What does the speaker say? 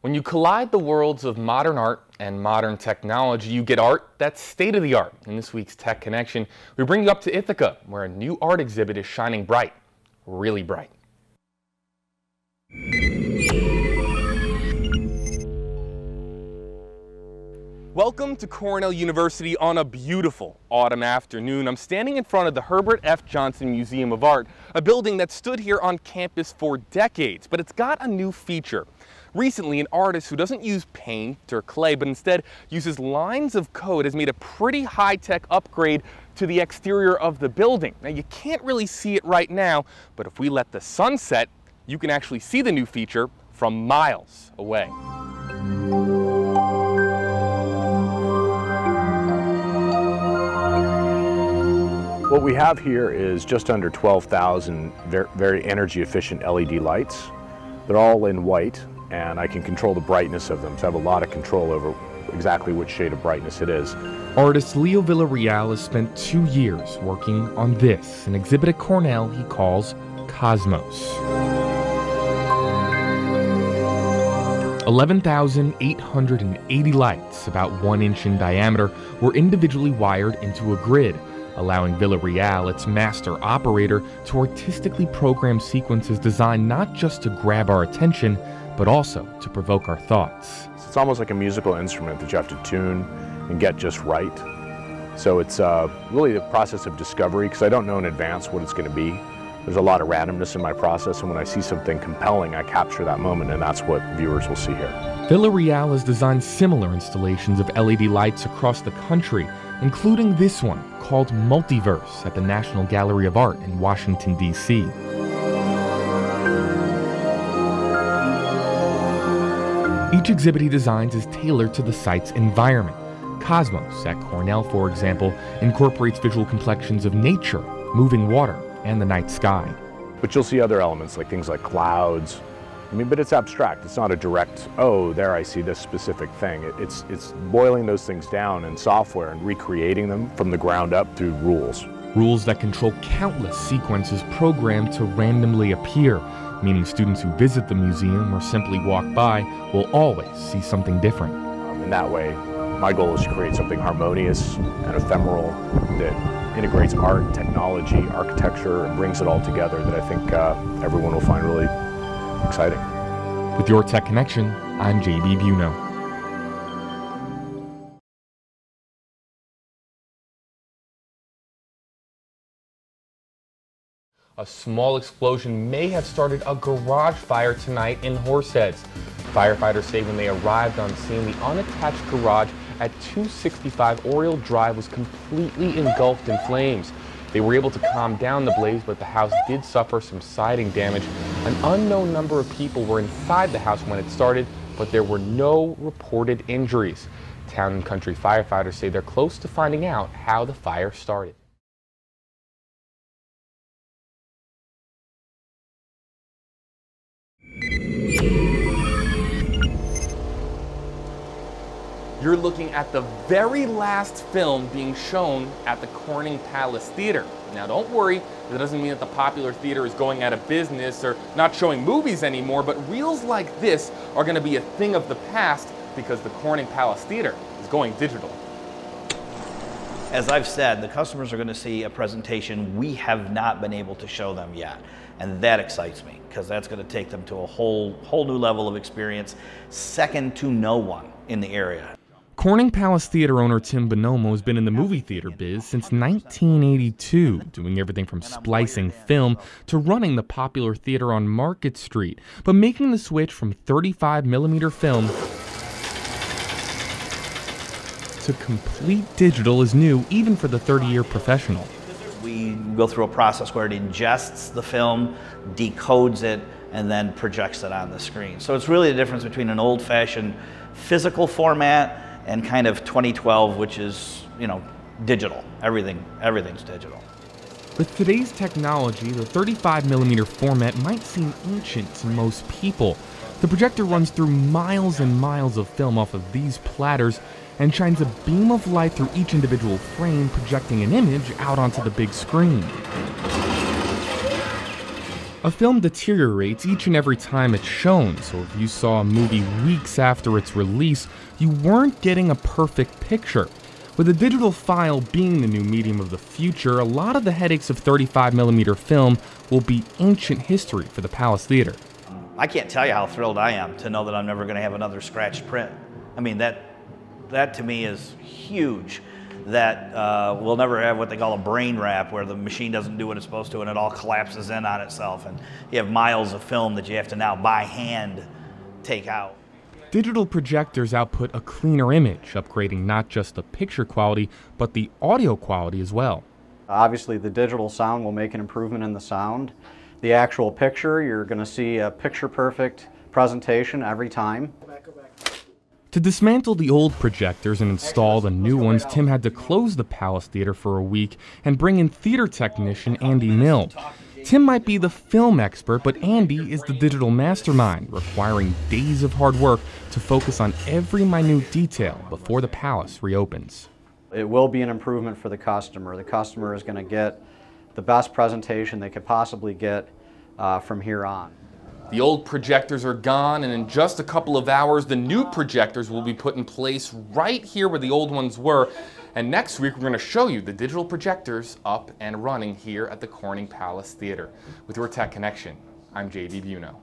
When you collide the worlds of modern art and modern technology, you get art that's state-of-the-art. In this week's Tech Connection, we bring you up to Ithaca, where a new art exhibit is shining bright, really bright. Welcome to Cornell University on a beautiful autumn afternoon. I'm standing in front of the Herbert F. Johnson Museum of Art, a building that stood here on campus for decades, but it's got a new feature. Recently, an artist who doesn't use paint or clay, but instead uses lines of code, has made a pretty high-tech upgrade to the exterior of the building. Now, you can't really see it right now, but if we let the sun set, you can actually see the new feature from miles away. What we have here is just under 12,000 very energy efficient LED lights. They're all in white, and I can control the brightness of them, so I have a lot of control over exactly which shade of brightness it is. Artist Leo Villarreal has spent 2 years working on this, an exhibit at Cornell he calls Cosmos. 11,880 lights, about 1 inch in diameter, were individually wired into a grid, allowing Villarreal, its master operator, to artistically program sequences designed not just to grab our attention, but also to provoke our thoughts. It's almost like a musical instrument that you have to tune and get just right. So it's really the process of discovery, because I don't know in advance what it's going to be. There's a lot of randomness in my process, and when I see something compelling, I capture that moment, and that's what viewers will see here. Villarreal has designed similar installations of LED lights across the country, including this one called Multiverse at the National Gallery of Art in Washington, D.C. Each exhibit he designs is tailored to the site's environment. Cosmos at Cornell, for example, incorporates visual complexions of nature, moving water, and the night sky. But you'll see other elements, like things like clouds. But it's abstract. It's not a direct, oh, there I see this specific thing. It's boiling those things down in software and recreating them from the ground up through rules. Rules that control countless sequences programmed to randomly appear, meaning students who visit the museum or simply walk by will always see something different. In that way, my goal is to create something harmonious and ephemeral that integrates art, technology, architecture, and brings it all together that I think everyone will find really exciting. With your Tech Connection, I'm JB Buno. A small explosion may have started a garage fire tonight in Horseheads. Firefighters say when they arrived on scene, the unattached garage at 265 Oriole Drive was completely engulfed in flames. They were able to calm down the blaze, but the house did suffer some siding damage. An unknown number of people were inside the house when it started, but there were no reported injuries. Town and Country firefighters say they're close to finding out how the fire started. You're looking at the very last film being shown at the Corning Palace Theater. Now don't worry, that doesn't mean that the popular theater is going out of business or not showing movies anymore, but reels like this are going to be a thing of the past because the Corning Palace Theater is going digital. As I've said, the customers are going to see a presentation we have not been able to show them yet. And that excites me, because that's going to take them to a whole new level of experience, second to no one in the area. Corning Palace Theater owner Tim Bonomo has been in the movie theater biz since 1982, doing everything from splicing film to running the popular theater on Market Street. But making the switch from 35mm film to complete digital is new, even for the 30-year professional. We go through a process where it ingests the film, decodes it, and then projects it on the screen. So it's really the difference between an old-fashioned physical format and kind of 2012, which is, digital. Everything's digital. With today's technology, the 35mm format might seem ancient to most people. The projector runs through miles and miles of film off of these platters and shines a beam of light through each individual frame, projecting an image out onto the big screen. A film deteriorates each and every time it's shown, so if you saw a movie weeks after its release, you weren't getting a perfect picture. With a digital file being the new medium of the future, a lot of the headaches of 35mm film will be ancient history for the Palace Theater. I can't tell you how thrilled I am to know that I'm never going to have another scratched print. I mean, that to me is huge. That we'll never have what they call a brain wrap, where the machine doesn't do what it's supposed to and it all collapses in on itself, and you have miles of film that you have to now by hand take out. Digital projectors output a cleaner image, upgrading not just the picture quality, but the audio quality as well. Obviously, the digital sound will make an improvement in the sound. The actual picture, you're going to see a picture-perfect presentation every time. To dismantle the old projectors and install the new ones, Tim had to close the Palace Theater for a week and bring in theater technician Andy Mill. Tim might be the film expert, but Andy is the digital mastermind, requiring days of hard work to focus on every minute detail before the Palace reopens. It will be an improvement for the customer. The customer is going to get the best presentation they could possibly get from here on. The old projectors are gone, and in just a couple of hours, the new projectors will be put in place right here where the old ones were. And next week, we're going to show you the digital projectors up and running here at the Corning Palace Theater. With your Tech Connection, I'm J.D. Buno.